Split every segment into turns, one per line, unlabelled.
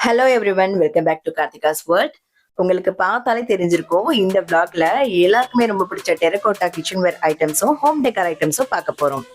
Hello everyone, welcome back to Karthika's world. உங்களுக்கு பார்த்தாலே தெரிஞ்சிருக்கும், இந்த vlogல எல்லாருக்குமே ரொம்ப பிடிச்ச டெரகோட்டா கிச்சன்வேர் ஐட்டம்ஸும் ஹோம் டெக்கர் ஐட்டம்ஸும் பார்க்க போறோம்.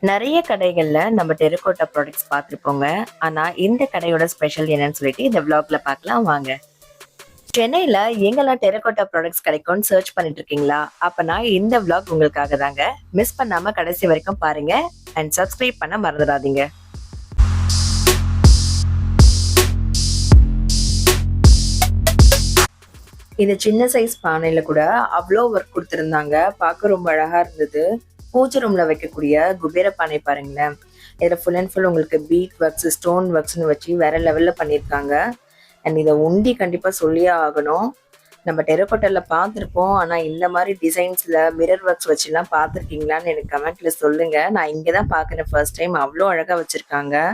நிறைய கடைகள்ல நம்ம டெரகோட்டா ப்ராடக்ட்ஸ் பார்த்துருப்போங்க. ஆனா இந்த கடையோட ஸ்பெஷல் என்னன்னு சொல்லிட்டு இந்த vlogல பார்க்கலாம் வாங்க. சென்னையில எங்கெல்லாம் டெரகோட்டா ப்ராடக்ட்ஸ் கிடைக்கும்னு சர்ச் பண்ணிட்டு இருக்கீங்களா? அப்பனா இந்த vlog உங்களுக்காக தாங்க. மிஸ் பண்ணாம கடைசி வரைக்கும் பாருங்க அண்ட் சப்ஸ்கிரைப் பண்ண மறந்துடாதீங்க. இந்த சின்ன சைஸ் பானையில கூட அவ்வளோ ஒர்க் கொடுத்துருந்தாங்க. பார்க்க ரொம்ப அழகா இருந்தது. பூஜை ரூம்ல வைக்கக்கூடிய குபேர பானை பாருங்களேன். இதுல ஃபுல் அண்ட் ஃபுல் உங்களுக்கு பீட் ஒர்க்ஸ், ஸ்டோன் ஒர்க்ஸ்னு வச்சு வேற லெவல்ல பண்ணியிருக்காங்க. அண்ட் இதை உண்டி கண்டிப்பா சொல்லியே ஆகணும். நம்ம டெரகோட்டால பார்த்துருப்போம், ஆனா இந்த மாதிரி டிசைன்ஸ்ல மிரர் ஒர்க்ஸ் வச்சுலாம் பார்த்துருக்கீங்களான்னு எனக்கு கமெண்ட்ல சொல்லுங்க. நான் இங்கதான் பாக்குறேன் ஃபர்ஸ்ட் டைம். அவ்வளோ அழகா வச்சிருக்காங்க.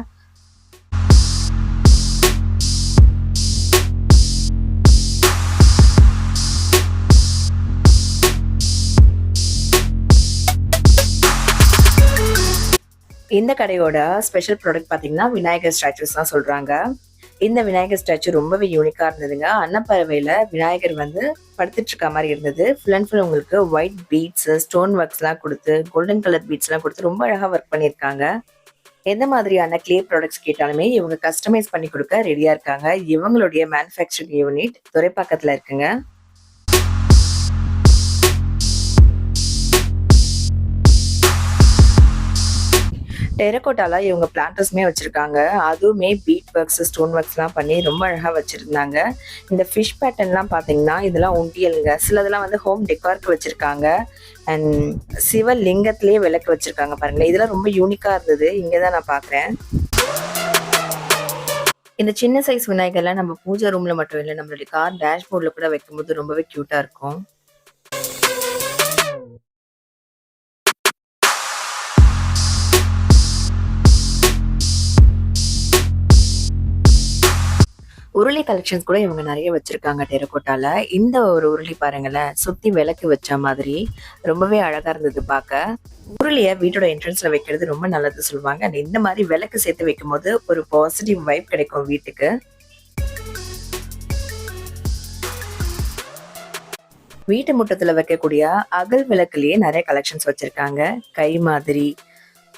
இந்த கடையோட ஸ்பெஷல் ப்ராடக்ட் பார்த்தீங்கன்னா விநாயகர் ஸ்டாச்சுஸ் தான் சொல்றாங்க. இந்த விநாயகர் ஸ்டாச்சு ரொம்பவே யூனிக்கா இருந்ததுங்க. அன்னப்பறவையில விநாயகர் வந்து படுத்துட்டு இருக்க மாதிரி இருந்தது. ஃபுல் அண்ட் ஃபுல் உங்களுக்கு ஒயிட் பீட்ஸ், ஸ்டோன் ஒர்க்ஸ் எல்லாம் கொடுத்து, கோல்டன் கலர் பீட்ஸ் எல்லாம் கொடுத்து ரொம்ப அழகா ஒர்க் பண்ணியிருக்காங்க. எந்த மாதிரியான கிளே ப்ராடக்ட்ஸ் கேட்டாலுமே இவங்க கஸ்டமைஸ் பண்ணி கொடுக்க ரெடியா இருக்காங்க. இவங்களுடைய மேனுஃபேக்சரிங் யூனிட் துறைப்பாக்கத்துல இருக்குங்க. டெரகோட்டால இவங்க பிளான்டர்ஸ்மே வச்சிருக்காங்க. அதுவுமே பீட் ஒர்க்ஸ், ஸ்டோன் ஒர்க்ஸ் எல்லாம் பண்ணி ரொம்ப அழகா வச்சிருந்தாங்க. இந்த ஃபிஷ் பேட்டர்ன்லாம் பாத்தீங்கன்னா இதெல்லாம் உண்டியலுங்க. சிலதெல்லாம் வந்து ஹோம் டெக்கார்க்கு வச்சிருக்காங்க. அண்ட் சிவலிங்கத்திலேயே விளக்கு வச்சிருக்காங்க பாருங்களேன். இதெல்லாம் ரொம்ப யூனிக்கா இருந்தது. இங்கதான் நான் பாக்குறேன். இந்த சின்ன சைஸ் விநாயகர்லாம் நம்ம பூஜை ரூம்ல மட்டும் இல்லை, நம்மளுடைய கார் டேஷ்போர்ட்ல கூட வைக்கும்போது ரொம்பவே கியூட்டா இருக்கும். உருளி கலெக்ஷன்ஸ் கூட இவங்க நிறைய வச்சிருக்காங்க டெரகோட்டால. இந்த ஒரு உருளி பாருங்களேன், சுத்தி விளக்கு வச்ச மாதிரி ரொம்பவே அழகா இருந்தது பார்க்க. உருளிய வீட்டோட என்ட்ரன்ஸ்ல வைக்கிறது ரொம்ப நல்லது சொல்லுவாங்க. அண்ட் இந்த மாதிரி விளக்கு சேர்த்து வைக்கும் போது ஒரு பாசிட்டிவ் வைப் கிடைக்கும் வீட்டுக்கு. வீட்டு முற்றத்துல வைக்கக்கூடிய அகல் விளக்குலயே நிறைய கலெக்ஷன்ஸ் வச்சிருக்காங்க. கை மாதிரி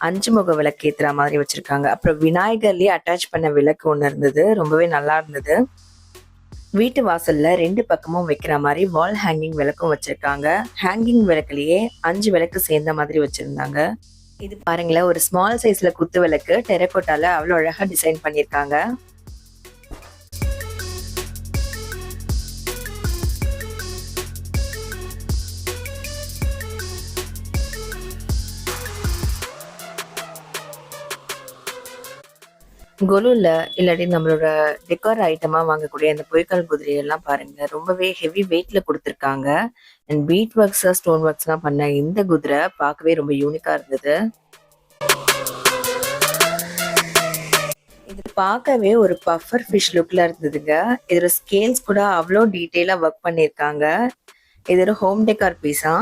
5 முக விளக்கு ஏத்துற மாதிரி வச்சிருக்காங்க. அப்புறம் விநாயகர்லயே அட்டாச் பண்ண விளக்கு ஒண்ணு இருந்தது. ரொம்பவே நல்லா இருந்தது. வீட்டு வாசல்ல 2 பக்கமும் வைக்கிற மாதிரி வால் ஹேங்கிங் விளக்கும் வச்சிருக்காங்க. ஹேங்கிங் விளக்குலயே 5 விளக்கு சேர்ந்த மாதிரி வச்சிருந்தாங்க. இது பாருங்களேன், ஒரு ஸ்மால் சைஸ்ல குத்து விளக்கு டெரகோட்டால அவ்வளவு அழகா டிசைன் பண்ணிருக்காங்க. கொலுல இல்லாட்டி நம்மளோட டெக்கார் ஐட்டமா வாங்கக்கூடிய இந்த பொய்க்கால் குதிரை எல்லாம் பாருங்க, ரொம்பவே ஹெவி வெயிட்ல கொடுத்துருக்காங்க. And beat works, stone works எல்லாம் பண்ண இந்த குதிரை பார்க்கவே ரொம்ப யூனிக்கா இருந்தது. இது பார்க்கவே ஒரு பஃபர் ஃபிஷ் லுக்ல இருந்ததுங்க. இதோட ஸ்கேல்ஸ் கூட அவ்வளோ டீட்டெயிலா ஒர்க் பண்ணிருக்காங்க. இது ஒரு ஹோம் டெக்கார் பீஸா.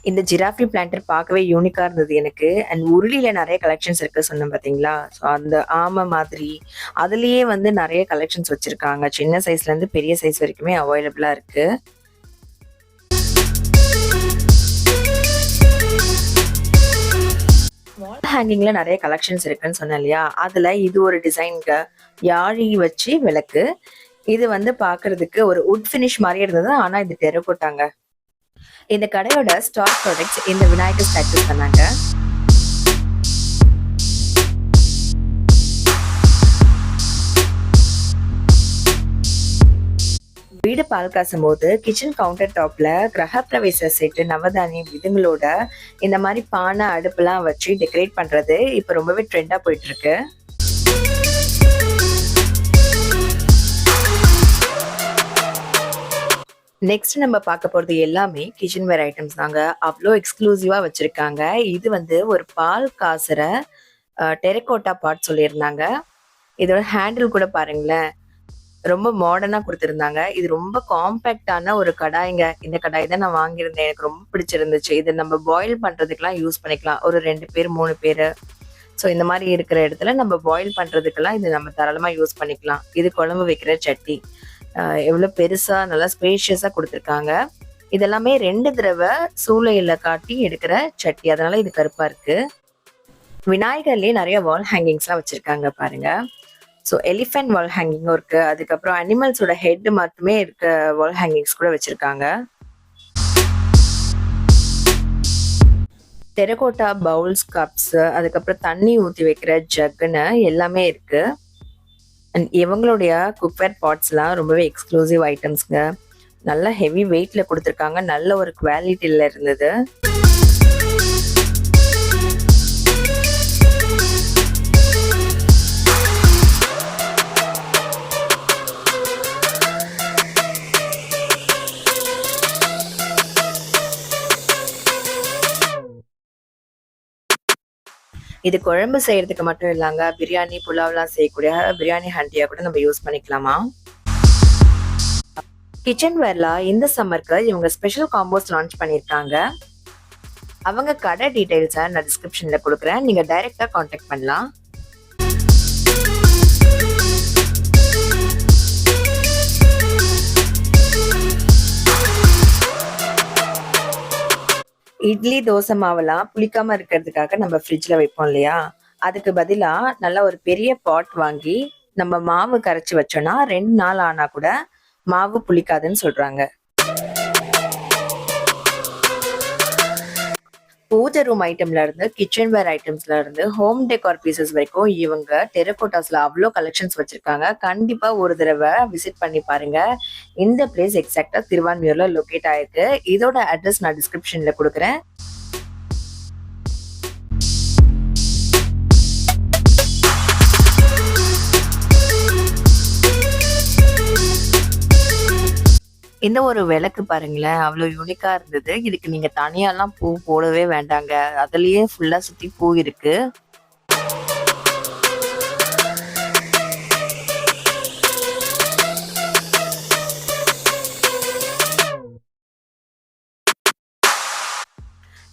இந்த ஜிராஃபி பிளான்டர் பார்க்கவே யூனிக்கா இருந்தது எனக்கு. அண்ட் உருளியில நிறைய கலெக்ஷன்ஸ் இருக்கு சொன்னேன் பாத்தீங்களா. ஸோ அந்த ஆமை மாதிரி அதுலயே வந்து நிறைய கலெக்ஷன்ஸ் வச்சிருக்காங்க. சின்ன சைஸ்ல இருந்து பெரிய சைஸ் வரைக்குமே அவைலபிளா இருக்கு. வால் ஹேங்கிங்ல நிறைய கலெக்ஷன்ஸ் இருக்குன்னு சொன்னேன் இல்லையா. அதுல இது ஒரு டிசைன்க யாழி வச்சு விளக்கு. இது வந்து பாக்குறதுக்கு ஒரு வுட் ஃபினிஷ் மாதிரி இருந்தது. ஆனா இது டெரகோட்டாங்க. இந்த கடையோட ஸ்டார் ப்ராடக்ட்ஸ் இந்த விநாயகர் ஸ்டாச்சுஸ் தானாங்க. வீடு பால் காசும் போது கிச்சன் கவுண்டர் டாப்ல கிரகப்பிரவேச செட்டு நவதானியம் இதுங்களோட இந்த மாதிரி பானை அடுப்புலாம் வச்சு டெக்கரேட் பண்றது இப்ப ரொம்பவே ட்ரெண்டா போயிட்டு இருக்கு. நெக்ஸ்ட் நம்ம பார்க்க போறது எல்லாமே கிச்சன் வேர் ஐட்டம்ஸ் தாங்க. அவ்வளோ எக்ஸ்க்ளூசிவா வச்சிருக்காங்க. இது வந்து ஒரு பால் காசுற டெரகோட்டா பாட் சொல்லியிருந்தாங்க. இதோட ஹேண்டில் கூட பாருங்களேன், ரொம்ப மாடர்னா கொடுத்துருந்தாங்க. இது ரொம்ப காம்பேக்டான ஒரு கடாய்ங்க. இந்த கடாய் தான் நான் வாங்கியிருந்தேன். எனக்கு ரொம்ப பிடிச்சிருந்துச்சு. இது நம்ம பாயில் பண்றதுக்கெல்லாம் யூஸ் பண்ணிக்கலாம். ஒரு 2 பேர் 3 பேர். ஸோ இந்த மாதிரி இருக்கிற இடத்துல நம்ம பாயில் பண்றதுக்கெல்லாம் இது நம்ம தாராளமா யூஸ் பண்ணிக்கலாம். இது குழம்பு வைக்கிற சட்டி. எவ்வளோ பெருசா நல்லா ஸ்பேஷியஸா கொடுத்துருக்காங்க. இதெல்லாமே 2 தடவை சூளையில காட்டி எடுக்கிற சட்டி. அதனால இது கருப்பா இருக்கு. விநாயகர்லயே நிறைய வால் ஹேங்கிங்ஸ்லாம் வச்சிருக்காங்க பாருங்க. ஸோ எலிஃபென்ட் வால் ஹேங்கிங்கும் இருக்கு. அதுக்கப்புறம் அனிமல்ஸோட ஹெட் மட்டுமே இருக்க வால் ஹேங்கிங்ஸ் கூட வச்சிருக்காங்க. டெரகோட்டா பவுல்ஸ், கப்ஸ், அதுக்கப்புறம் தண்ணி ஊற்றி வைக்கிற ஜக்குன்னு எல்லாமே இருக்கு. அண்ட் இவங்களுடைய குக்வேர் பாட்ஸ்லாம் ரொம்பவே எக்ஸ்க்ளூசிவ் ஐட்டம்ஸ்ங்க. நல்ல ஹெவி வெயிட்ல கொடுத்துருக்காங்க. நல்ல ஒரு குவாலிட்டியில இருந்தது. இது குழம்பு செய்யறதுக்கு மட்டும் இல்லாங்க, பிரியாணி புலாவ்லாம் செய்யக்கூடிய பிரியாணி ஹண்டியா கூட நம்ம யூஸ் பண்ணிக்கலாமா. கிச்சன் வேர்ல இந்த சம்மருக்கு இவங்க ஸ்பெஷல் காம்போஸ் லான்ச் பண்ணியிருக்காங்க. அவங்க கடை டீடைல்ஸை நான் டிஸ்கிரிப்ஷன்ல கொடுக்குறேன். நீங்க டைரக்டா கான்டாக்ட் பண்ணலாம். இட்லி தோசை மாவெல்லாம் புளிக்காம இருக்கிறதுக்காக நம்ம ஃப்ரிட்ஜ்ல வைப்போம் இல்லையா, அதுக்கு பதிலா நல்லா ஒரு பெரிய பாட் வாங்கி நம்ம மாவு கரைச்சி வச்சோம்னா 2 நாள் ஆனா கூட மாவு புளிக்காதுன்னு சொல்றாங்க. பூஜை ரூம் ஐட்டம்ல இருந்து கிச்சன் வேர் ஐட்டம்ஸ்ல இருந்து ஹோம் டெக்கார் பீசஸ் வரைக்கும் இவங்க டெரகோட்டாஸ்ல அவ்வளோ கலெக்ஷன்ஸ் வச்சிருக்காங்க. கண்டிப்பா ஒரு தடவை விசிட் பண்ணி பாருங்க. இந்த பிளேஸ் எக்ஸாக்டா திருவான்மியூர்ல லொகேட் ஆயிருக்கு. இதோட அட்ரஸ் நான் டிஸ்கிரிப்ஷன்ல கொடுக்குறேன். இந்த ஒரு விளக்கு பாருங்களேன், அவ்வளோ யூனிக்கா இருந்தது. இதுக்கு நீங்க தனியாலாம் பூ போடவே வேண்டாங்க. அதுலயே ஃபுல்லா சுத்தி பூ இருக்கு.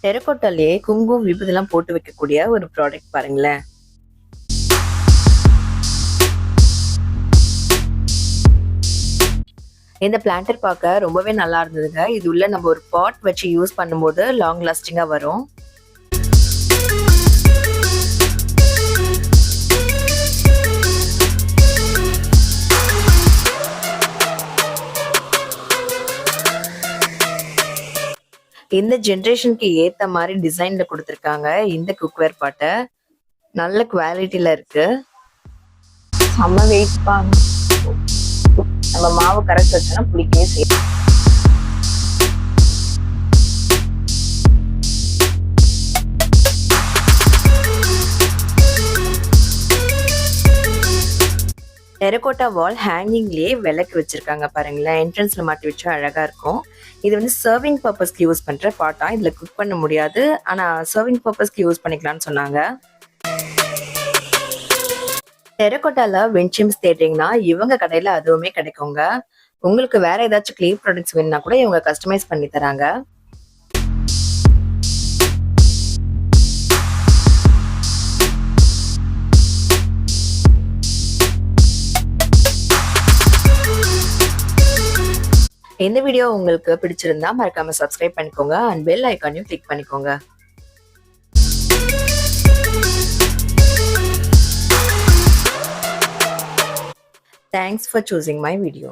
டெரகோட்டாலேயே குங்குமம் விபூதிலாம் போட்டு வைக்கக்கூடிய ஒரு ப்ராடக்ட் பாருங்களேன். இந்த பிளான்டர் பார்க்க ரொம்பவே நல்லா இருந்ததுங்க. இது உள்ள நம்ம ஒரு பாட் வச்சு யூஸ் பண்ணும்போது லாங் லாஸ்டிங்கா வரும். இந்த ஜென்ரேஷனுக்கு ஏத்த மாதிரி டிசைன்ல கொடுத்துருக்காங்க. இந்த குக்வேர் பாட்டை நல்ல குவாலிட்டியில இருக்கு. செம்ம வெயிட் பாங்க. நம்ம மாவு கரைச்சி வச்சோம்னா புளிக்கவே செய்யும். டெரகோட்டா வால் ஹேங்கிங்லயே விளக்கு வச்சிருக்காங்க பாருங்களேன். என்ட்ரன்ஸ்ல மாட்டி வச்சா அழகா இருக்கும். இது வந்து சர்விங் பர்பஸ்க்கு யூஸ் பண்ற பாட்டா. இதுல குக் பண்ண முடியாது, ஆனா சர்விங் பர்பஸ்க்கு யூஸ் பண்ணிக்கலாம்னு சொன்னாங்க. டெரகோட்டால வென்சிம்ஸ் தேடுறீங்கன்னா இவங்க கடையில அதுவுமே கிடைக்குங்க. உங்களுக்கு வேற ஏதாச்சும் கிளே ப்ராடக்ட்ஸ் வேணும்னா கூட இவங்க கஸ்டமைஸ் பண்ணி தராங்க. இந்த வீடியோ உங்களுக்கு பிடிச்சிருந்தா மறக்காம சப்ஸ்கிரைப் பண்ணிக்கோங்க அண்ட் பெல் ஐக்கானையும் கிளிக் பண்ணிக்கோங்க. Thanks for choosing my video.